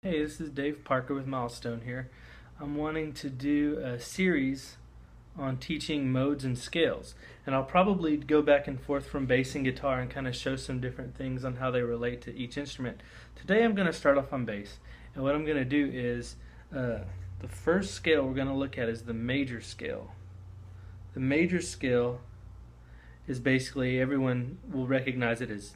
Hey, this is Dave Parker with Milestone here. I'm wanting to do a series on teaching modes and scales, and I'll probably go back and forth from bass and guitar and kind of show some different things on how they relate to each instrument. Today I'm going to start off on bass, and what I'm going to do is the first scale we're going to look at is the major scale. The major scale is basically, everyone will recognize it as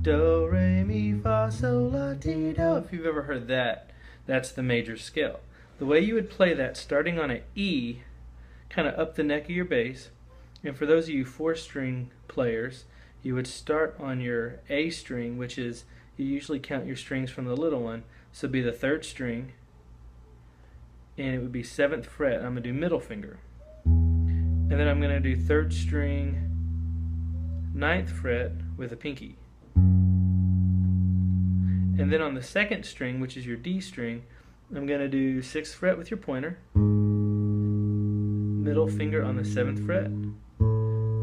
do, re, mi, fa, sol, la, ti, do. If you've ever heard that, that's the major scale. The way you would play that, starting on an E, kind of up the neck of your bass, and for those of you four-string players, you would start on your A string, which is, you usually count your strings from the little one, so it'd be the third string, and it would be 7th fret. I'm going to do middle finger. And then I'm going to do third string, 9th fret with a pinky. And then on the second string, which is your D string, I'm going to do 6th fret with your pointer, middle finger on the 7th fret,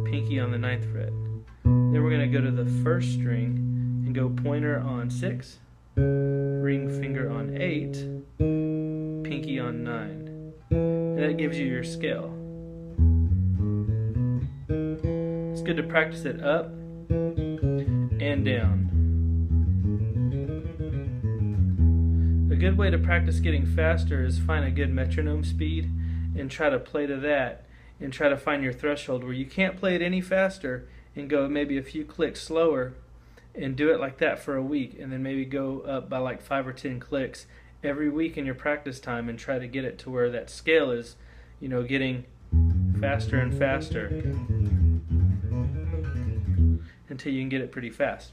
pinky on the 9th fret. Then we're going to go to the first string and go pointer on 6, ring finger on 8, pinky on 9. And that gives you your scale. It's good to practice it up and down. A good way to practice getting faster is find a good metronome speed and try to play to that, and try to find your threshold where you can't play it any faster, and go maybe a few clicks slower and do it like that for a week, and then maybe go up by like 5 or 10 clicks every week in your practice time, and try to get it to where that scale is, getting faster and faster until you can get it pretty fast.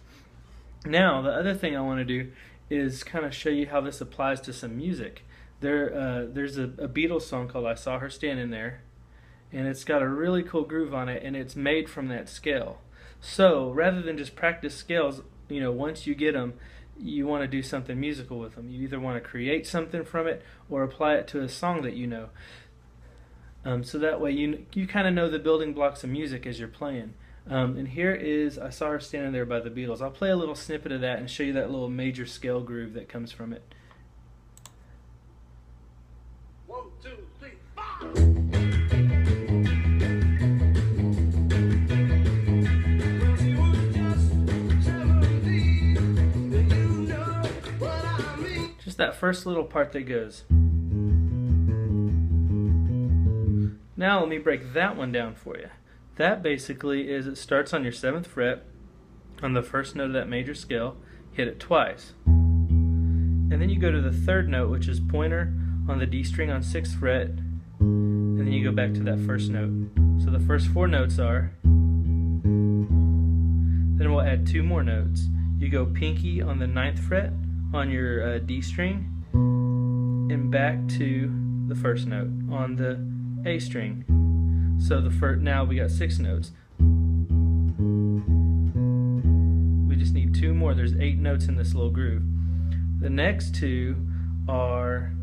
Now, the other thing I want to do is kind of show you how this applies to some music. There's a Beatles song called I Saw Her Standing There, and it's got a really cool groove on it, and it's made from that scale. So rather than just practice scales, once you get them, you want to do something musical with them. You either want to create something from it or apply it to a song that you know. So that way you kind of know the building blocks of music as you're playing. And here is I Saw Her Standing There by the Beatles. I'll play a little snippet of that and show you that little major scale groove that comes from it. 1, 2, 3, 5. Just that first little part that goes. Now let me break that one down for you. That basically is, it starts on your 7th fret on the first note of that major scale, hit it twice. And then you go to the third note, which is pointer on the D string on 6th fret, and then you go back to that first note. So the first 4 notes are, then we'll add 2 more notes. You go pinky on the 9th fret on your D string, and back to the first note on the A string. So now we got 6 notes. We just need 2 more. There's 8 notes in this little groove. The next 2 are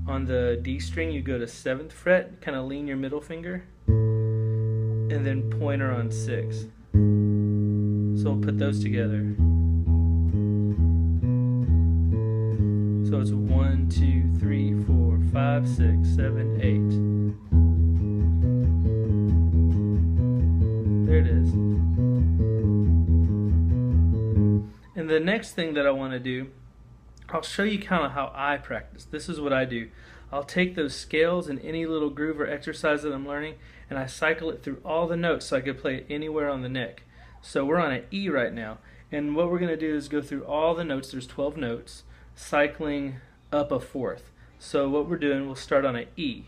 on the D string. You go to 7th fret, kind of lean your middle finger, and then pointer on 6. So we'll put those together. So it's 1, 2, 3, 4, 5, 6, 7, 8. There it is. And the next thing that I want to do, I'll show you kind of how I practice. This is what I do. I'll take those scales and any little groove or exercise that I'm learning, and I cycle it through all the notes so I can play it anywhere on the neck. So we're on an E right now, and what we're going to do is go through all the notes. There's 12 notes, cycling up a 4th. So what we're doing, we'll start on an E.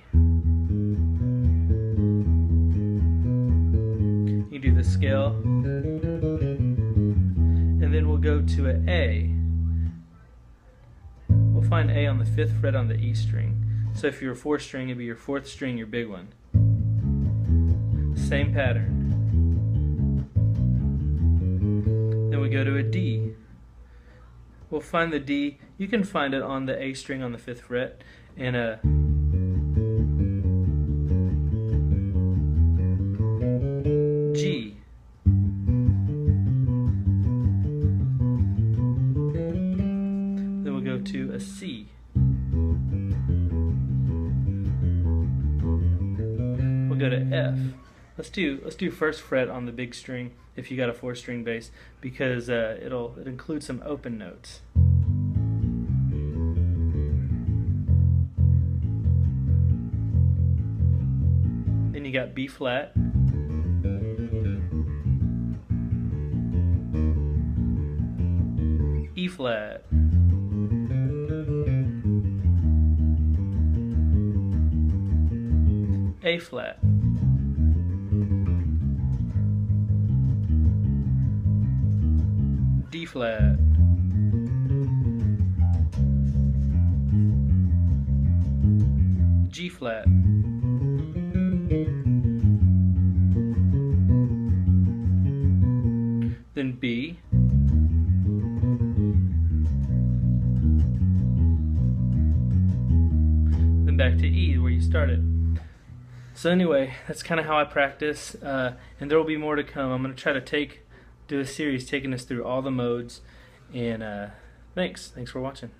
You do the scale, and then we'll go to an A. We'll find A on the 5th fret on the E string. So if you're a 4th string, it'd be your 4th string, your big one. Same pattern. Then we go to a D. We'll find the D. You can find it on the A string on the 5th fret, and a G. Then we'll go to a C. We'll go to F. Let's do first fret on the big string if you got a 4-string bass, because it includes some open notes. Then you got B flat, E flat, A flat, D flat, G flat, then B, then back to E where you started. So anyway, that's kind of how I practice, and there will be more to come. I'm going to try to do a series taking us through all the modes, and thanks for watching.